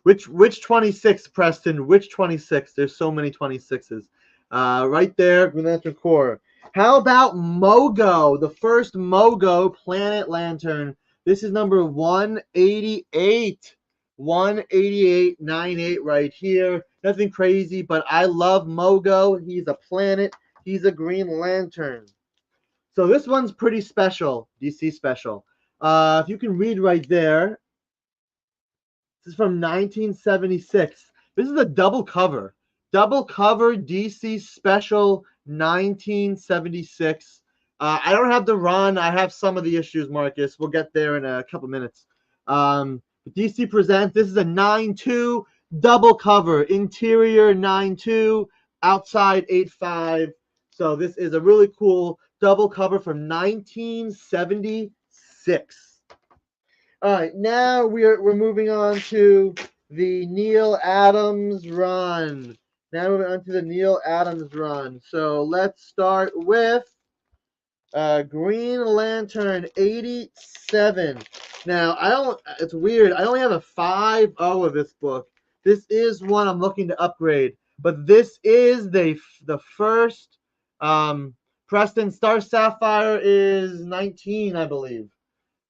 S3: Which 26, Preston? Which 26? There's so many 26s. Right there, Green Lantern Corps. How about Mogo, the first Mogo Planet Lantern? This is number 188. 188, 98 right here. Nothing crazy, but I love Mogo. He's a planet. He's a Green Lantern. So this one's pretty special, DC special. If you can read right there, this is from 1976. This is a double cover. Double cover DC special 1976. I don't have the run. I have some of the issues, Marcus. We'll get there in a couple minutes. DC presents. This is a 9.2 double cover. Interior 9.2, outside 8.5. So this is a really cool double cover from 1976. All right, now we're moving on to the Neil Adams run. Now moving on to the Neil Adams run. So let's start with Green Lantern 87. Now, it's weird. I only have a 5.0 of this book. This is one I'm looking to upgrade. But this is the first. Preston Star Sapphire is 19, I believe.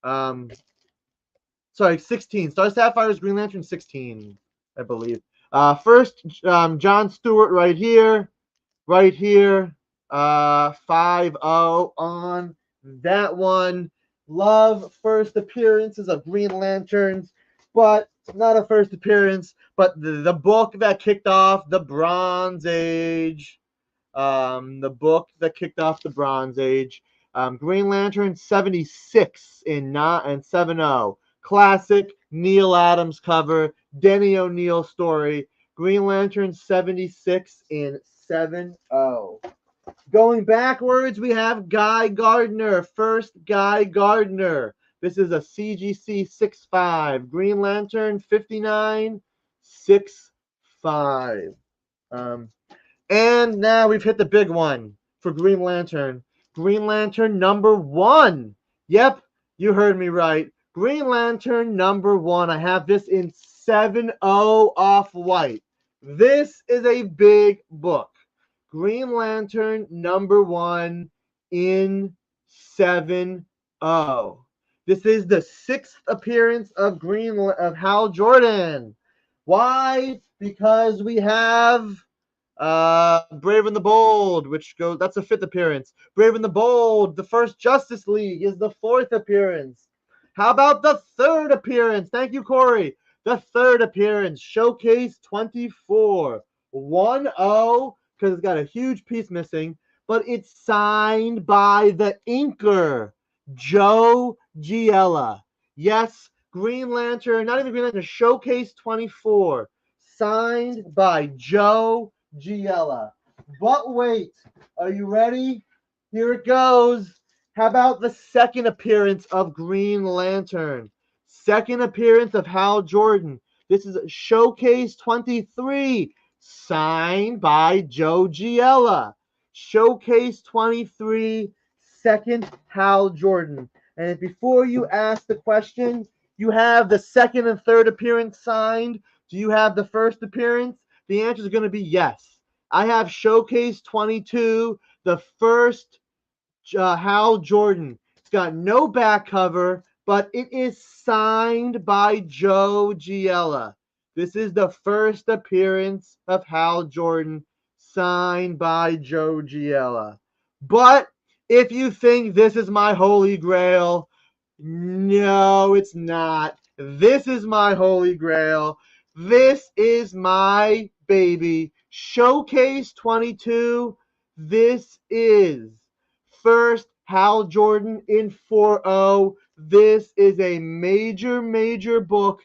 S3: Sorry, 16. Star Sapphire's Green Lantern 16, I believe. First, John Stewart right here. 5-0 on that one. Love first appearances of Green Lanterns, but not a first appearance, but the book that kicked off the Bronze Age. The book that kicked off the Bronze Age. Green Lantern 76 in 7-0. Classic Neil Adams cover, Denny O'Neil story. Green Lantern 76 in 7-0. Going backwards, we have Guy Gardner. First Guy Gardner. This is a CGC 6-5. Green Lantern 59 6-5. And now we've hit the big one for Green Lantern. Green Lantern #1. Yep, you heard me right. Green Lantern #1. I have this in 7-0 off-white. This is a big book. Green Lantern #1 in 7-0. This is the 6th appearance of Hal Jordan. Why? Because we have Brave and the Bold, that's the 5th appearance. Brave and the Bold, the first Justice League, is the 4th appearance. How about the 3rd appearance? Thank you, Corey. The 3rd appearance, Showcase 24. 1-0, because it's got a huge piece missing, but it's signed by the inker, Joe Giella. Yes, Green Lantern, not even Green Lantern, Showcase 24, signed by Joe Giella. But wait, are you ready? Here it goes. How about the 2nd appearance of Green Lantern? 2nd appearance of Hal Jordan. This is Showcase 23, signed by Joe Giella. Showcase 23, 2nd Hal Jordan. And before you ask the question, you have the 2nd and 3rd appearance signed. Do you have the 1st appearance? The answer is going to be yes. I have Showcase 22, the 1st Hal Jordan. It's got no back cover, but it is signed by Joe Giella. This is the 1st appearance of Hal Jordan, signed by Joe Giella. But if you think this is my holy grail, no, it's not. This is my holy grail. This is my baby. Showcase 22. This is 1st Hal Jordan in 4-0. This is a major, major book.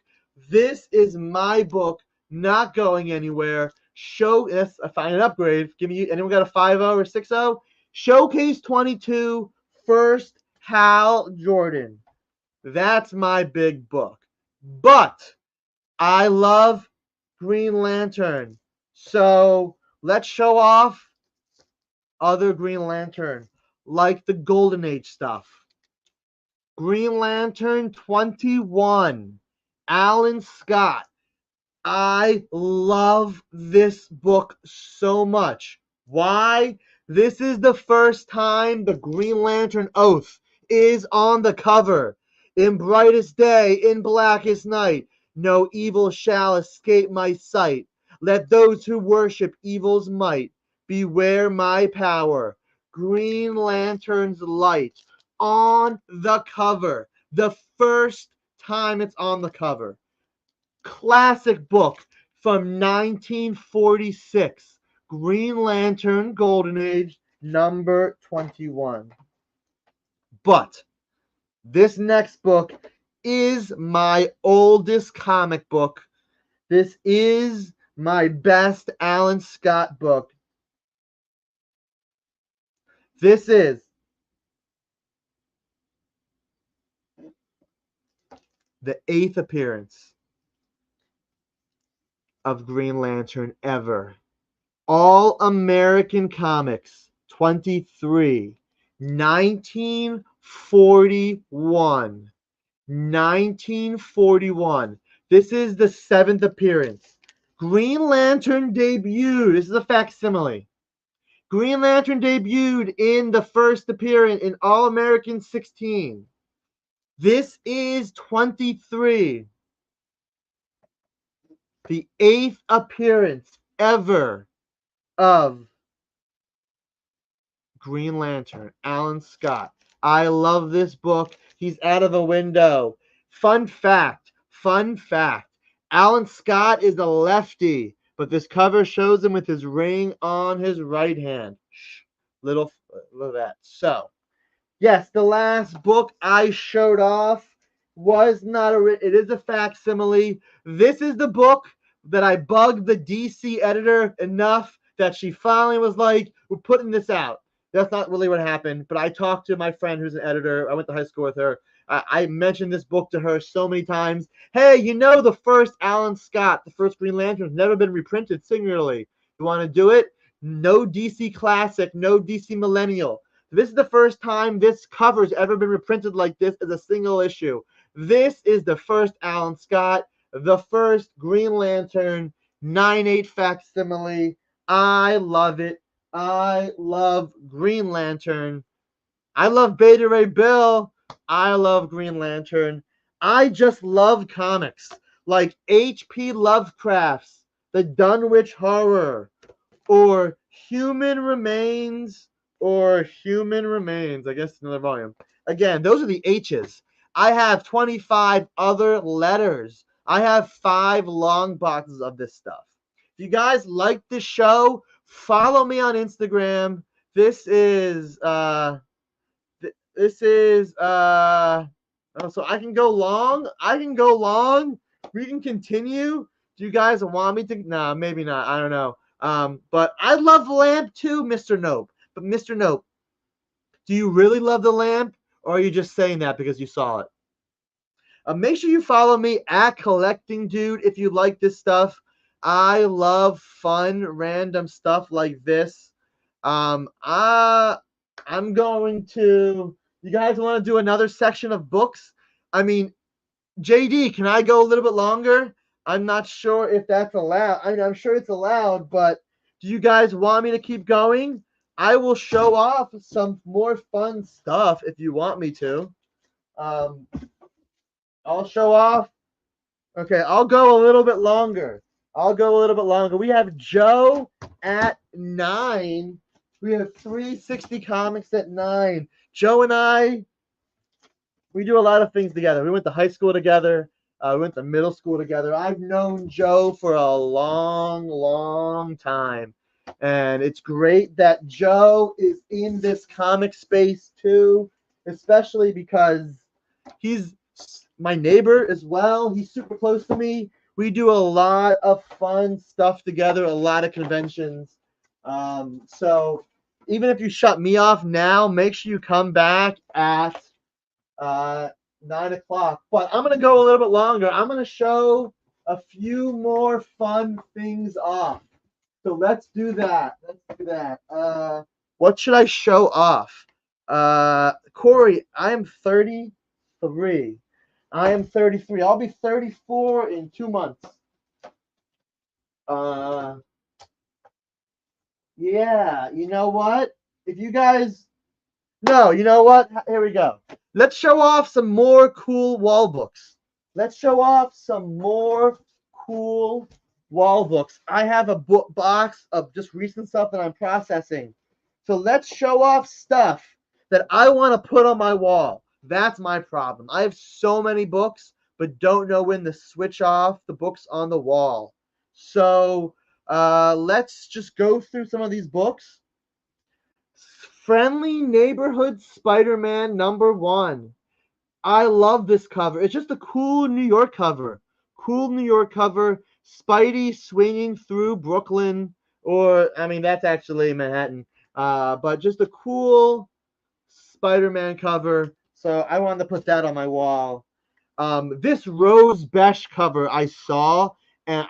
S3: This is my book, not going anywhere. That's a fine upgrade. Anyone got a 5-0 or 6-0? Showcase 22, 1st Hal Jordan. That's my big book. But I love Green Lantern. So let's show off other Green Lantern, like the Golden Age stuff. Green Lantern 21, Alan Scott. I love this book so much. Why? This is the first time the Green Lantern Oath is on the cover. In brightest day, in blackest night, no evil shall escape my sight. Let those who worship evil's might beware my power. Green Lantern's light on the cover. The first time it's on the cover. Classic book from 1946. Green Lantern Golden Age #21. But this next book is my oldest comic book. This is my best Alan Scott book. This is the 8th appearance of Green Lantern ever. All American Comics 23, 1941. 1941. This is the 7th appearance. Green Lantern debuted. This is a facsimile. Green Lantern debuted in the 1st appearance in All American 16. This is 23. The 8th appearance ever of Green Lantern, Alan Scott. I love this book. He's out of the window. Fun fact. Alan Scott is a lefty, but this cover shows him with his ring on his right hand. Shh. Little of that. So, yes, the last book I showed off was not it is a facsimile. This is the book that I bugged the DC editor enough that she finally was like, we're putting this out. That's not really what happened, but I talked to my friend who's an editor. I went to high school with her. I mentioned this book to her so many times. Hey, you know the first Alan Scott, the first Green Lantern, has never been reprinted singularly. You want to do it? No DC Classic, no DC Millennial. This is the first time this cover's ever been reprinted like this as a single issue. This is the first Alan Scott, the first Green Lantern 9/8 facsimile. I love it. I love Green Lantern. I love Beta Ray Bill. I love Green Lantern. I just love comics like H.P. Lovecraft's The Dunwich Horror, or Human Remains, I guess another volume. Again, those are the H's. I have 25 other letters. I have 5 long boxes of this stuff. If you guys like this show, follow me on Instagram. This is oh, so I can go long. We can continue. Do you guys want me to? Nah, maybe not. I don't know. But I love Lamp too, Mr. Nope. But Mr. Nope, do you really love the Lamp, or are you just saying that because you saw it? Make sure you follow me at Collecting Dude if you like this stuff. I love fun, random stuff like this. I'm going to. You guys want to do another section of books? I mean, JD, can I go a little bit longer? I'm not sure if that's allowed. I'm sure it's allowed, but do you guys want me to keep going? I will show off some more fun stuff if you want me to. I'll show off. Okay, I'll go a little bit longer. We have Joe at 9. We have 360 Comics at 9. Joe and I, we do a lot of things together. We went to high school together. We went to middle school together. I've known Joe for a long, long time. And it's great that Joe is in this comic space too, especially because he's my neighbor as well. He's super close to me. We do a lot of fun stuff together, a lot of conventions. So even if you shut me off now, make sure you come back at 9 o'clock. But I'm going to go a little bit longer. I'm going to show a few more fun things off. So let's do that. What should I show off? Corey, I am 33. I am 33. I'll be 34 in 2 months. Yeah, you know what? If you guys... No, you know what? Here we go. Let's show off some more cool wall books. I have a box of just recent stuff that I'm processing. So let's show off stuff that I want to put on my wall. That's my problem. I have so many books, but don't know when to switch off the books on the wall. So let's just go through some of these books. Friendly Neighborhood Spider-Man #1. I love this cover. It's just a cool New York cover. Spidey swinging through Brooklyn, or I mean that's actually Manhattan. But just a cool Spider-Man cover. So I wanted to put that on my wall. This Rose Besh cover I saw, and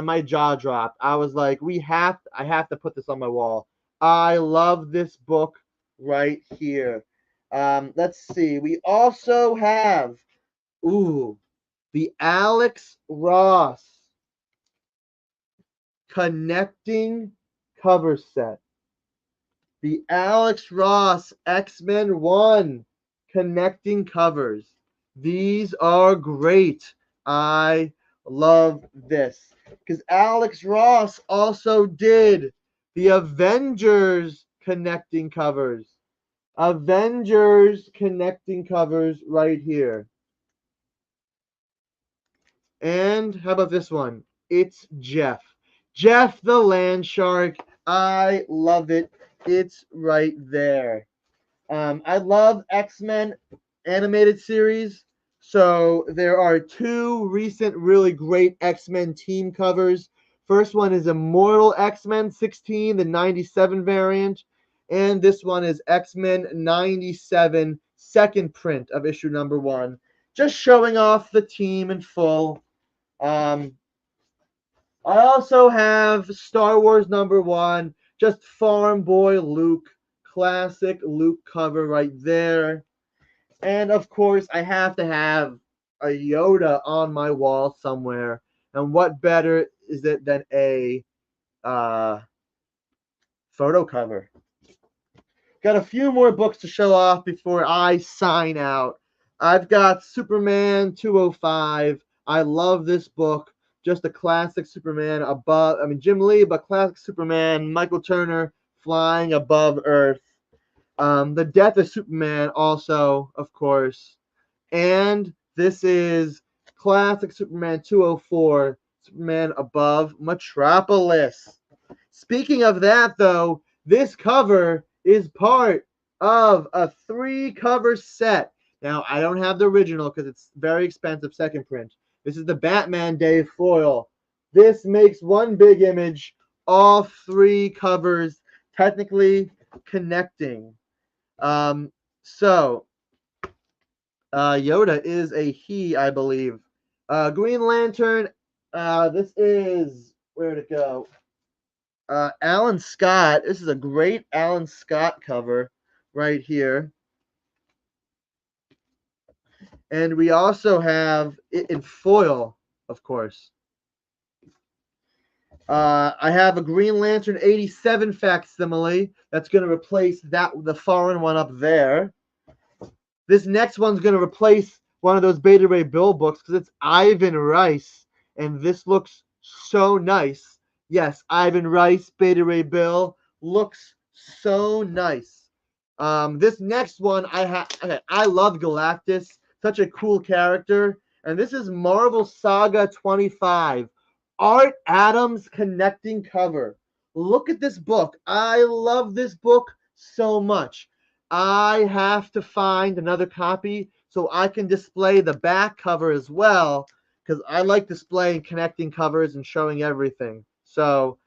S3: my jaw dropped. I was like, I have to put this on my wall. I love this book right here. Let's see. We also have, the Alex Ross Connecting cover set. The Alex Ross X-Men 1 Connecting covers. These are great. I love this. Because Alex Ross also did the Avengers connecting covers. Avengers connecting covers right here. And how about this one? It's Jeff. Jeff the Land Shark. I love it. It's right there. I love X-Men animated series. So there are two recent really great X-Men team covers. First one is Immortal X-Men 16, the 97 variant. And this one is X-Men 97, second print of issue number 1. Just showing off the team in full. I also have Star Wars number 1, just Farm Boy Luke. Classic Luke cover right there. And of course, I have to have a Yoda on my wall somewhere. And what better is it than a photo cover? Got a few more books to show off before I sign out. I've got Superman 205. I love this book. Just a classic Superman above. I mean, Jim Lee, but classic Superman. Michael Turner flying above Earth. The Death of Superman also, of course. And this is classic Superman 204, Superman above Metropolis. Speaking of that, though, this cover is part of a 3-cover set. Now, I don't have the original because it's very expensive second print. This is the Batman Day foil. This makes one big image, all 3 covers technically connecting. Yoda is a he, I believe. Green Lantern, this is, where'd it go? Alan Scott. This is a great Alan Scott cover right here. And we also have it in foil, of course. I have a Green Lantern 87 facsimile that's going to replace the foreign one up there. This next one's going to replace one of those Beta Ray Bill books because it's Ivan Rice, and this looks so nice. Yes, Ivan Rice, Beta Ray Bill, looks so nice. This next one, I love Galactus, such a cool character, and this is Marvel Saga 25. Art Adams connecting cover. Look at this book. I love this book so much. I have to find another copy so I can display the back cover as well, because I like displaying connecting covers and showing everything. So,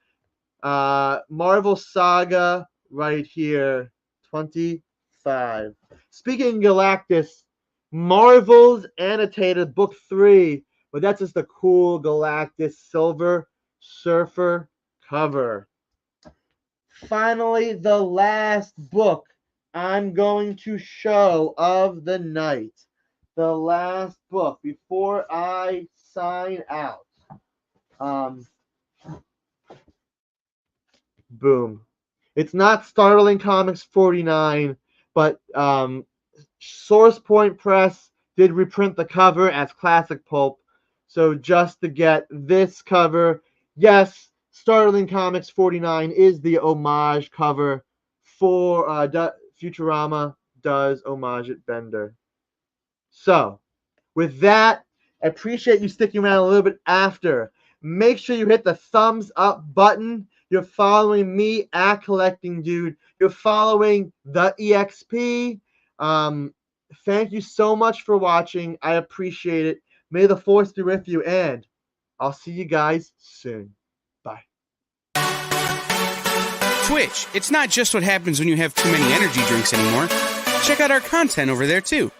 S3: Marvel Saga right here, 25. Speaking of Galactus, Marvel's Annotated Book 3. But that's just a cool Galactus Silver Surfer cover. Finally, the last book I'm going to show of the night. The last book before I sign out. Boom. It's not Startling Comics 49, but Source Point Press did reprint the cover as Classic Pulp. So just to get this cover, yes, Startling Comics 49 is the homage cover for Futurama does homage it Bender. So, with that, I appreciate you sticking around a little bit after. Make sure you hit the thumbs up button. You're following me at Collecting Dude. You're following the EXP. Thank you so much for watching. I appreciate it. May the force be with you, and I'll see you guys soon. Bye.
S1: Twitch, it's not just what happens when you have too many energy drinks anymore. Check out our content over there, too.